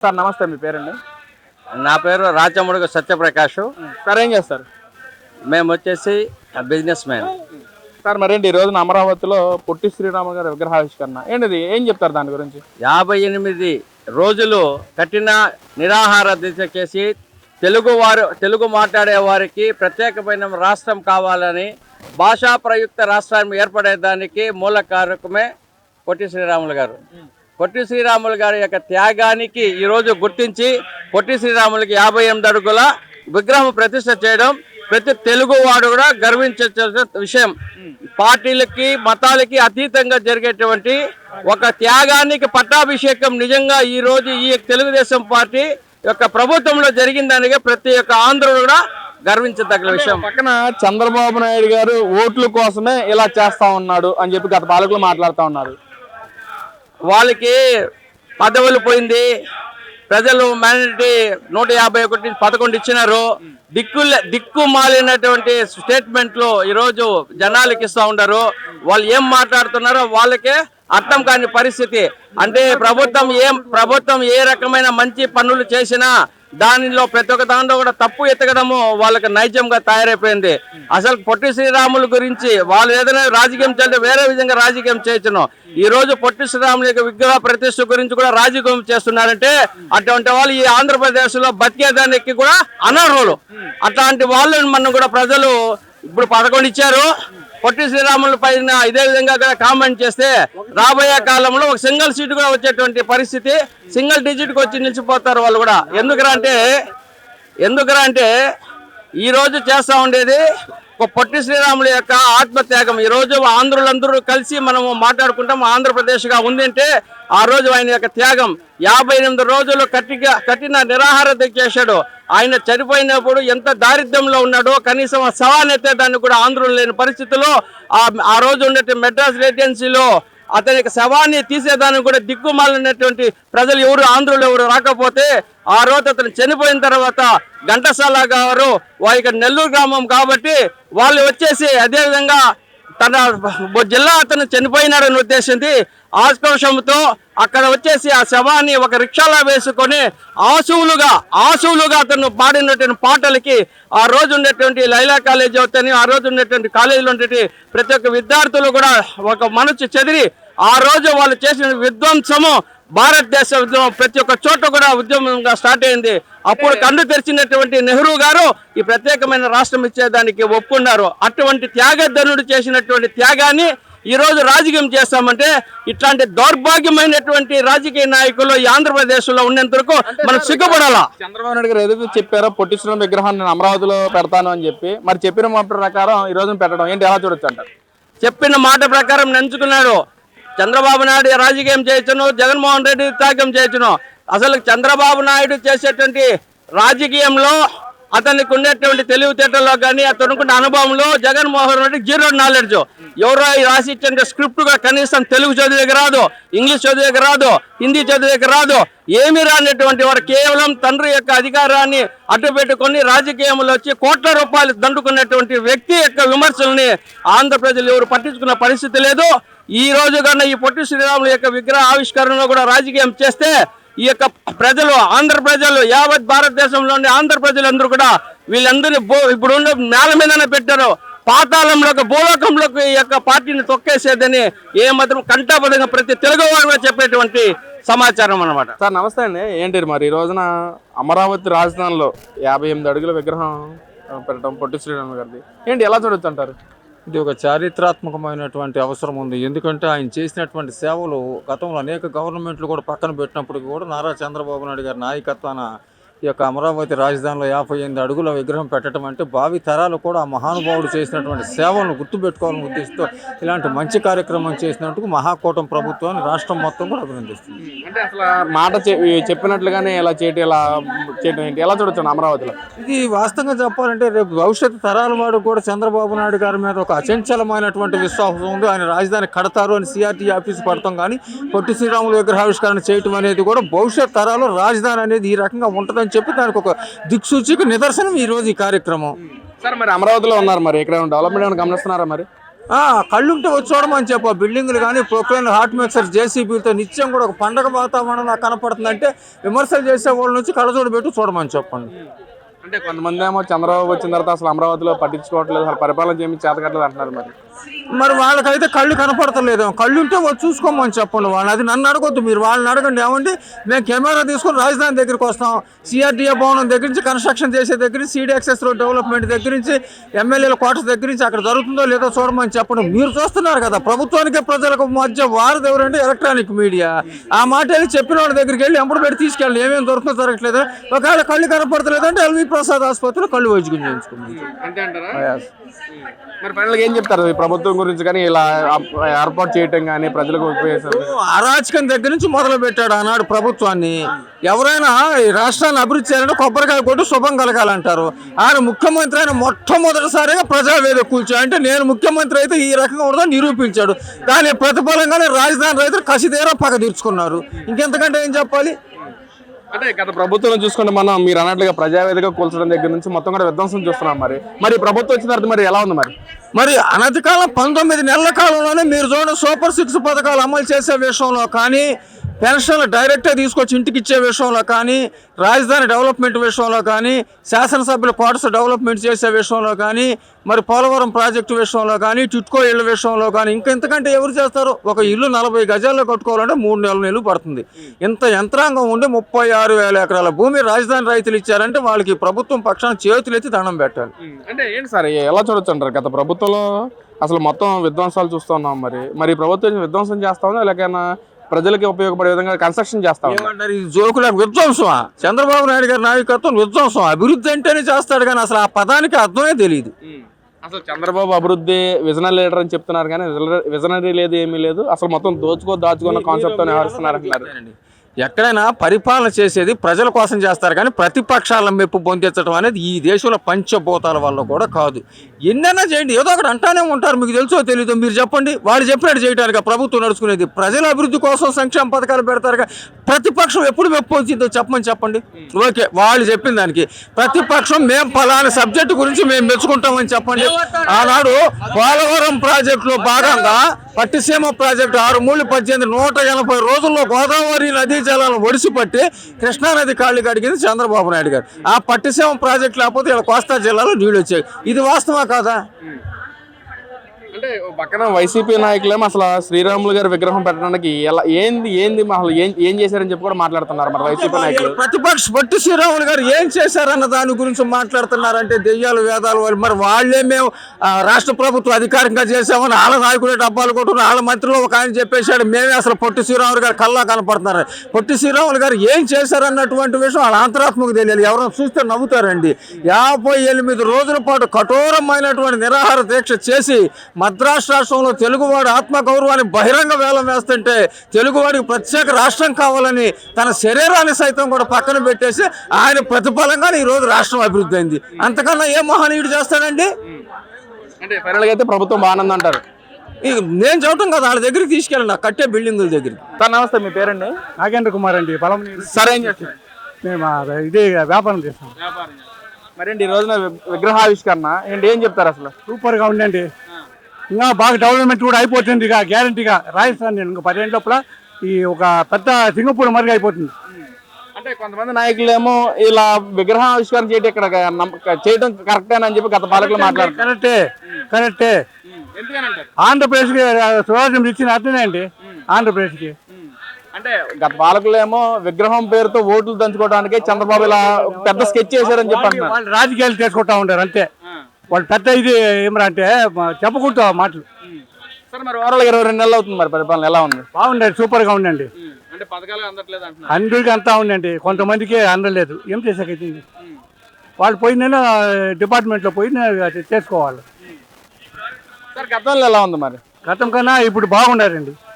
Sir నమస్తే, మీ పేరండి? నా పేరు రాజముడుగు సత్యప్రకాష్. సార్ ఏం చేస్తారు? మేము వచ్చేసి బిజినెస్ మ్యాన్. సార్ మరేంటి ఈ రోజున అమరావతిలో పొట్టి శ్రీరాములు గారి విగ్రహావిష్కరణ ఏంటిది, ఏం చెప్తారు దాని గురించి? 58 రోజులు కఠిన నిరాహార దీక్ష చేసి తెలుగు మాట్లాడే వారికి ప్రత్యేకమైన రాష్ట్రం కావాలని భాషా ప్రయుక్త రాష్ట్రాన్ని ఏర్పడేదానికి మూల కారకమే పొట్టి శ్రీరాములు గారు. పొట్టి శ్రీరాములు గారి యొక్క త్యాగానికి ఈరోజు గుర్తించి పొట్టి శ్రీరాములకి 58 అడుగుల విగ్రహం ప్రతిష్ఠ చేయడం ప్రతి తెలుగువాడు కూడా గర్వించే విషయం. పార్టీలకి మతాలకి అతీతంగా జరిగేటువంటి ఒక త్యాగానికి పట్టాభిషేకం నిజంగా ఈరోజు ఈ తెలుగుదేశం పార్టీ యొక్క ప్రభుత్వంలో జరిగిందానిగా ప్రతి ఒక్క ఆంధ్రుడు కూడా గర్వించదగ్గ విషయం. పక్కన చంద్రబాబు నాయుడు గారు ఓట్ల కోసమే ఇలా చేస్తా ఉన్నాడు అని చెప్పి గత పాలకులు మాట్లాడుతూ ఉన్నారు. వాళ్ళకి పదవులు పోయింది, ప్రజలు మైనారిటీ 151 11 ఇచ్చినారు. దిక్కు మాలినటువంటి స్టేట్మెంట్లు ఈరోజు జనాలకి ఇస్తూ ఉండరు. వాళ్ళు ఏం మాట్లాడుతున్నారో వాళ్ళకే అర్థం కాని పరిస్థితి. అంటే ప్రభుత్వం ఏ రకమైన మంచి పనులు చేసినా దానిలో ప్రతి ఒక్క దాంట్లో కూడా తప్పు ఎత్తగడము వాళ్ళకి నైజంగా తయారైపోయింది. అసలు పొట్టి శ్రీరాముల గురించి వాళ్ళు ఏదైనా రాజకీయం చేస్తే వేరే విధంగా రాజకీయం చేయొచ్చును. ఈ రోజు పొట్టి శ్రీరాముల యొక్క విగ్రహ ప్రతిష్ఠ గురించి కూడా రాజకీయం చేస్తున్నారంటే అటువంటి వాళ్ళు ఈ ఆంధ్రప్రదేశ్ లో బతికేదానికి కూడా అనర్హులు. అట్లాంటి వాళ్ళని మనం కూడా ప్రజలు ఇప్పుడు 11 ఇచ్చారు. పొట్టి శ్రీరాముల పైన ఇదే విధంగా కామెంట్ చేస్తే రాబోయే కాలంలో ఒక సింగిల్ సీటు కూడా వచ్చేటువంటి పరిస్థితి, సింగిల్ డిజిట్కి వచ్చి నిలిచిపోతారు వాళ్ళు కూడా. ఎందుకురా అంటే ఈరోజు చేస్తూ ఉండేది ఒక పొట్టి శ్రీరాముల యొక్క ఆత్మత్యాగం. ఈరోజు ఆంధ్రులందరూ కలిసి మనము మాట్లాడుకుంటాం ఆంధ్రప్రదేశ్గా ఉంది అంటే ఆ రోజు ఆయన యొక్క త్యాగం. 58 రోజులు కఠిన నిరాహార దీక్ష చేశాడు. ఆయన చనిపోయినప్పుడు ఎంత దారిద్ర్యంలో ఉన్నాడో కనీసం శవాన్ని దాన్ని కూడా ఆంధ్రులు లేని పరిస్థితుల్లో ఆ రోజు ఉండే మెడ్రాస్ రెసిడెన్సీలో అతని శవాన్ని తీసేదానికి కూడా దిక్కుమాలినటువంటి ప్రజలు ఆంధ్రులు ఎవరు రాకపోతే ఆ రోజు అతను చనిపోయిన తర్వాత ఘంటసాల గారు వారికి నెల్లూరు గ్రామం కాబట్టి వాళ్ళు వచ్చేసి అదేవిధంగా తన జిల్లా అతను చనిపోయినాడని ఉద్దేశించి ఆక్రోశంతో అక్కడ వచ్చేసి ఆ శవాన్ని ఒక రిక్షాలో వేసుకొని ఆశువులుగా అతను పాడినటువంటి పాటలకి ఆ రోజు ఉండేటువంటి లైలా కాలేజీ అవుతాయి, ఆ రోజు ఉండేటువంటి కాలేజీలో ఉండేటి ప్రతి ఒక్క విద్యార్థులు కూడా ఒక మనసు చెదిరి ఆ రోజు వాళ్ళు చేసిన విధ్వంసము భారతదేశ ఉద్యమం ప్రతి ఒక్క చోట కూడా ఉద్యమంగా స్టార్ట్ అయింది. అప్పుడు కన్ను తెరిచినటువంటి నెహ్రూ గారు ఈ ప్రత్యేకమైన రాష్ట్రం ఇచ్చేదానికి ఒప్పుకున్నారు. అటువంటి త్యాగధనుడు చేసినటువంటి త్యాగాన్ని ఈ రోజు రాజకీయం చేస్తామంటే ఇట్లాంటి దౌర్భాగ్యమైనటువంటి రాజకీయ నాయకులు ఈ ఆంధ్రప్రదేశ్ లో ఉన్నంత వరకు మనం సిగ్గుపడాలా. చంద్రబాబు నాయుడు గారు ఏదైతే చెప్పారో పొట్టి శ్రీరాములు విగ్రహాన్ని నేను అమరావతిలో పెడతాను అని చెప్పి, మరి చెప్పిన మాట ప్రకారం ఈ రోజు పెట్టడం ఏంటి, ఎలా చూడొచ్చు అంటారు? చెప్పిన మాట ప్రకారం నంచుకున్నాడు. చంద్రబాబు నాయుడు రాజకీయం చేయొచ్చును, జగన్మోహన్ రెడ్డి త్యాగం చేయొచ్చును. అసలు చంద్రబాబు నాయుడు చేసేటువంటి రాజకీయంలో అతనికి ఉండేటువంటి తెలివితేటల్లో కానీ అతనుకున్న అనుభవంలో జగన్మోహన్ రెడ్డి జీరో నాలెడ్జ్. ఎవరో రాసి ఇచ్చే స్క్రిప్ట్ కూడా కనీసం తెలుగు చదివేకి రాదు, ఇంగ్లీష్ చదివేకి రాదు, హిందీ చదివేకి రాదు, ఏమీ రానటువంటి వారు కేవలం తండ్రి యొక్క అధికారాన్ని అడ్డు పెట్టుకొని రాజకీయంలో వచ్చి కోట్ల రూపాయలు దండుకున్నటువంటి వ్యక్తి యొక్క విమర్శల్ని ఆంధ్ర ప్రజలు ఎవరు పట్టించుకున్న పరిస్థితి లేదు. ఈ రోజు కన్నా ఈ పొట్టి శ్రీరాముల యొక్క విగ్రహ ఆవిష్కరణలో కూడా రాజకీయం చేస్తే ఈ యొక్క ప్రజలు ఆంధ్ర ప్రజలు యావత్ భారతదేశంలోని ఆంధ్ర ప్రజలందరూ కూడా వీళ్ళందరినీ ఇప్పుడు నేల మీదనే పెట్టారు, పాతాళంలోకి భూలోకంలోకి ఈ యొక్క పార్టీని తొక్కేసేదని ఏమాత్రం కంటాపదంగా ప్రతి తెలుగు వారు చెప్పేటువంటి సమాచారం అన్నమాట. సార్ నమస్తే అండి. ఏంటి మరి ఈ రోజున అమరావతి రాజధానిలో 58 అడుగుల విగ్రహం పెట్టడం పొట్టి శ్రీరాములు గారిది ఏంటి, ఎలా చూడొచ్చు అంటారు? ఇది ఒక చారిత్రాత్మకమైనటువంటి అవసరం ఉంది. ఎందుకంటే ఆయన చేసినటువంటి సేవలు గతంలో అనేక గవర్నమెంట్లు కూడా పక్కన పెట్టినప్పటికీ కూడా నారా చంద్రబాబు నాయుడు గారి నాయకత్వాన ఈ యొక్క అమరావతి రాజధానిలో 58 అడుగుల విగ్రహం పెట్టడం అంటే భావి తరాలు కూడా ఆ మహానుభావుడు చేసినటువంటి సేవలను గుర్తుపెట్టుకోవాలని ఉద్దేశంతో ఇలాంటి మంచి కార్యక్రమం చేసినందుకు మహాకూటమి ప్రభుత్వాన్ని రాష్ట్రం మొత్తం కూడా అభినందిస్తుంది. అంటే అసలు మాట చెప్పినట్లుగానే ఇలా చేయడం ఏంటి, ఎలా చూడొచ్చు అమరావతిలో? ఇది వాస్తవంగా చెప్పాలంటే రేపు భవిష్యత్తు తరాల వాడు కూడా చంద్రబాబు నాయుడు గారి మీద ఒక అచంచలమైనటువంటి విశ్వాసం ఉంది. ఆయన రాజధాని కడతారు అని సిఆర్టీ ఆఫీస్ పడతాం, కానీ పొట్టి శ్రీరాములు విగ్రహావిష్కరణ చేయటం అనేది కూడా భవిష్యత్ తరాలు రాజధాని అనేది ఈ రకంగా ఉంటుందని చెప్పి దానికి ఒక దిక్సూచిక నిదర్శనం ఈ రోజు ఈ కార్యక్రమం. సార్ మరి అమరావతిలో ఉన్నారు, మరి ఇక్కడ డెవలప్మెంట్ ఏమైనా గమనిస్తున్నారా? మరి కళ్ళుంటే వచ్చి చూడమని చెప్పు. బిల్డింగ్లు కానీ ప్రొక్లైన్ హాట్ మిక్సర్ జేసీబీలతో నిత్యం కూడా ఒక పండగ వాతావరణం నాకు కనపడుతుందంటే విమర్శలు చేసే వాళ్ళ నుంచి కళ్ళజోడు పెట్టి చూడమని చెప్పండి. అంటే కొంతమంది ఏమో చంద్రబాబు వచ్చిన తర్వాత అసలు అమరావతిలో పట్టించుకోవట్లేదు, అసలు పరిపాలన చేయమని చేతకట్లేదు అంటున్నారు. మరి వాళ్ళకైతే కళ్ళు కనపడతలేదు. కళ్ళు ఉంటే వచ్చి చూసుకోమని చెప్పండి వాళ్ళని. అది నన్ను అడగొద్దు, మీరు వాళ్ళని అడగండి. ఏమండి మేము కెమెరా తీసుకొని రాజధాని దగ్గరికి వస్తాం, సిఆర్డీఏ భవనం దగ్గర నుంచి కన్స్ట్రక్షన్ చేసే దగ్గర నుంచి సిడిఎక్సెస్ రోడ్ డెవలప్మెంట్ దగ్గర నుంచి ఎమ్మెల్యేల క్వార్టర్స్ దగ్గర నుంచి అక్కడ జరుగుతుందో లేదో చూడమని చెప్పండి. మీరు చూస్తున్నారు కదా, ప్రభుత్వానికి ప్రజలకు మధ్య వారధి ఎవరంటే ఎలక్ట్రానిక్ మీడియా. ఆ మాట వెళ్ళి చెప్పిన వాళ్ళ దగ్గరికి వెళ్ళి ఎంపడు పెట్టి తీసుకెళ్ళి ఏమేమి దొరుకుతుందో జరగట్లేదు. ఒకవేళ కళ్ళు కనపడతలేదు అంటే ఎల్వి ప్రసాద్ ఆసుపత్రిలో కళ్ళు వైద్యం చేయించుకున్నాం. అంతే అంటారా? మరి ఫైనల్గా ఏం చెప్తారు ఈ ప్రభుత్వం గురించి కానీ, ఇలా ఏర్పాటు చేయటం కానీ ప్రజలకు ఉపయోగిస్తారు? అరాచకం దగ్గర నుంచి మొదలు పెట్టాడు ఆనాడు ప్రభుత్వాన్ని. ఎవరైనా ఈ రాష్ట్రాన్ని అభివృద్ధి చేయాలంటే కొబ్బరికాయ కొట్టి శుభం కలగాలంటారు. ఆయన ముఖ్యమంత్రి అయిన మొట్టమొదటిసారిగా ప్రజావేదిక కూర్చో అంటే నేను ముఖ్యమంత్రి అయితే ఈ రకంగా ఉండదని నిరూపించాడు. దాని ప్రతిఫలంగానే రాజధాని రైతులు కసిదేరా పగ తీర్చుకున్నారు. ఇంకెంతకంటే ఏం చెప్పాలి? అంటే గత ప్రభుత్వం చూసుకుంటే మనం మీరు అన్నట్లుగా ప్రజావేదిక కూల్చడం దగ్గర నుంచి మొత్తం కూడా విధ్వంసం చూస్తున్నాం. మరి ప్రభుత్వం వచ్చిన తర్వాత మరి ఎలా ఉంది? మరి అనతి కాలం 19 నెలల కాలంలోనే మీరు చూడండి, సూపర్ 6 పథకాలు అమలు చేసే విషయంలో కానీ, పెన్షన్లు డైరెక్ట్గా తీసుకొచ్చి ఇంటికి ఇచ్చే విషయంలో కానీ, రాజధాని డెవలప్మెంట్ విషయంలో కానీ, శాసనసభ్యుల క్వార్టర్స్ డెవలప్మెంట్ చేసే విషయంలో కానీ, మరి పోలవరం ప్రాజెక్టు విషయంలో కానీ, టిట్కో ఇళ్ళ విషయంలో కానీ, ఇంకెంతకంటే ఎవరు చేస్తారు? ఒక ఇల్లు 40 గజాల్లో కట్టుకోవాలంటే 3 నెలలు పడుతుంది. ఇంత యంత్రాంగం ఉండి 36,000 ఎకరాల భూమి రాజధాని రైతులు ఇచ్చారంటే వాళ్ళకి ప్రభుత్వం పక్షాన చేతులెత్తి దండం పెట్టాలి. అంటే ఏంటి సార్ ఎలా చూడొచ్చు అంటారు? గత ప్రభుత్వంలో అసలు మొత్తం విధ్వంసాలు చూస్తున్నాం. మరి ప్రభుత్వం విధ్వంసం చేస్తా ఉందా, లేకైనా ప్రజలకి ఉపయోగపడే విధంగా కన్స్ట్రక్షన్ చేస్తాం? ఏమంటారు ఈ జోకులకు? విధ్వంసమా? చంద్రబాబు నాయుడు గారి నాయకత్వం విధ్వంసం. అభివృద్ధి అంటేనే చేస్తాడు కానీ అసలు ఆ పదానికి అర్థమే తెలియదు. అసలు చంద్రబాబు అభివృద్ధి విజనరీ లీడర్ అని చెప్తున్నారు కానీ విజనరీ లేదు, ఏమీ లేదు. అసలు మొత్తం దాచుకున్న కాన్సెప్ట్ తో వ్యవహరిస్తున్నారు అంటున్నారు. ఎక్కడైనా పరిపాలన చేసేది ప్రజల కోసం చేస్తారు కానీ ప్రతిపక్షాల మెప్పు పొందించడం అనేది ఈ దేశంలో పంచభూతాల వల్ల కూడా కాదు. ఎన్నైనా చేయండి, ఏదో ఒకటి అంటానే ఉంటారు. మీకు తెలుసో తెలీదు, మీరు చెప్పండి. వాళ్ళు చెప్పినట్టు చేయడానికి ప్రభుత్వం నడుచుకునేది. ప్రజల అభివృద్ధి కోసం సంక్షేమ పథకాలు పెడతారు కానీ ప్రతిపక్షం ఎప్పుడు మెప్పు పొందిందో చెప్పండి. ఓకే, వాళ్ళు చెప్పిన దానికి ప్రతిపక్షం మేము ఫలానా సబ్జెక్టు గురించి మేము మెచ్చుకుంటామని చెప్పండి. ఆనాడు పోలవరం ప్రాజెక్టులో భాగంగా పట్టిసీమ ప్రాజెక్టు 6/3/18 180 రోజుల్లో గోదావరి నదీ జలాలను ఒడిసిపట్టి కృష్ణానది కాళ్ళు కడిగింది చంద్రబాబు నాయుడు గారు. ఆ పట్టిసీమ ప్రాజెక్టు లేకపోతే ఇలా కోస్తా జిల్లాలో నీళ్ళు వచ్చాయి. ఇది వాస్తవా కాదా? అంటే పక్కన వైసీపీ నాయకులేమో అసలు శ్రీరాములు గారి విగ్రహం పెట్టడానికి ఎలా ఏంది అసలు ఏం చేశారని చెప్పి కూడా మాట్లాడుతున్నారు. మరి వైసీపీ నాయకులు ప్రతిపక్ష పట్టు శ్రీరాములు గారు ఏం చేశారన్న దాని గురించి మాట్లాడుతున్నారంటే దెయ్యాలు వేదాలు. మరి వాళ్ళే మేము రాష్ట్ర ప్రభుత్వం అధికారికంగా చేసామని వాళ్ళ నాయకుడే డబ్బాలు కొట్టుకుని వాళ్ళ మంత్రిలో ఒక ఆయన చెప్పేశాడు. మేమే అసలు పొట్టి శ్రీరాములు గారు కల్లా కనపడుతున్నారు. పొట్టి శ్రీరాములు గారు ఏం చేశారన్నటువంటి విషయం వాళ్ళ అంతరాత్మకు తెలియాలి. ఎవరైనా చూస్తే నవ్వుతారండి. 58 రోజుల పాటు కఠోరమైనటువంటి నిరాహార దీక్ష చేసి మద్రాసు రాష్ట్రంలో తెలుగువాడు ఆత్మగౌరవాన్ని బహిరంగ వేలం వేస్తుంటే తెలుగువాడికి ప్రత్యేక రాష్ట్రం కావాలని తన శరీరాన్ని సైతం కూడా పక్కన పెట్టేసి ఆయన ప్రతిఫలంగా ఈరోజు రాష్ట్రం అభివృద్ధి అయింది. అంతకన్నా ఏ మహనీయుడు చేస్తాడండి? అంటే ఫైనల్గా అయితే ప్రభుత్వం బాగుంది అంటారు. నేను చెప్పడం కదా, వాళ్ళ దగ్గరికి తీసుకెళ్ళండి, కట్టే బిల్డింగుల దగ్గరికి. సార్ నమస్తే, మీ పేరండి? నాగేంద్ర కుమార్ అండి, పొలం. సరే, ఏం చేస్తారు? మేము ఇది వ్యాపారం చేస్తాం. మరేంటి ఈ రోజున విగ్రహావిష్కరణ ఏంటి, ఏం చెప్తారు? అసలు సూపర్గా ఉండండి. ఇంకా బాగా డెవలప్మెంట్ కూడా అయిపోతుంది ఇక గ్యారంటీగా. రాజస్థాన్ ఇంకా 10 ఏళ్ళ లోపల ఈ ఒక పెద్ద సింగపూర్ మరిగా అయిపోతుంది. అంటే కొంతమంది నాయకులు ఏమో ఇలా విగ్రహావిష్కరణ చేయడం ఇక్కడ చేయడం కరెక్టేనా అని చెప్పి గత పాలకులు మాట్లాడుతున్నారు. కరెక్టే. ఆంధ్రప్రదేశ్కి స్వరాజ్యం ఇచ్చిన అర్థమే అండి ఆంధ్రప్రదేశ్కి. అంటే గత పాలకులు ఏమో విగ్రహం పేరుతో ఓట్లు దంచుకోవడానికి చంద్రబాబు ఇలా పెద్ద స్కెచ్ చేశారని చెప్పి వాళ్ళు రాజకీయాలు చేసుకుంటా ఉంటారు అంతే. వాళ్ళు పెద్ద ఇది ఏమరా అంటే చెప్పకూడదు ఆ మాటలు. సార్ మరి ఓవరాల్ 22 నెలలు అవుతుంది, మరి పరిపాలన ఎలా ఉంది? బాగుండండి, సూపర్గా ఉండండి. అంటే పథకాలు అందట్లేదు అంటున్నారు. అందరికీ అంతా ఉండండి, కొంతమందికి అందలేదు. ఏం చేసాకైతే వాళ్ళు పోయిన డిపార్ట్మెంట్లో పోయి చేసుకోవాలి. సార్ గతంలో ఎలా ఉంది? మరి గతం కన్నా ఇప్పుడు బాగుండారండి.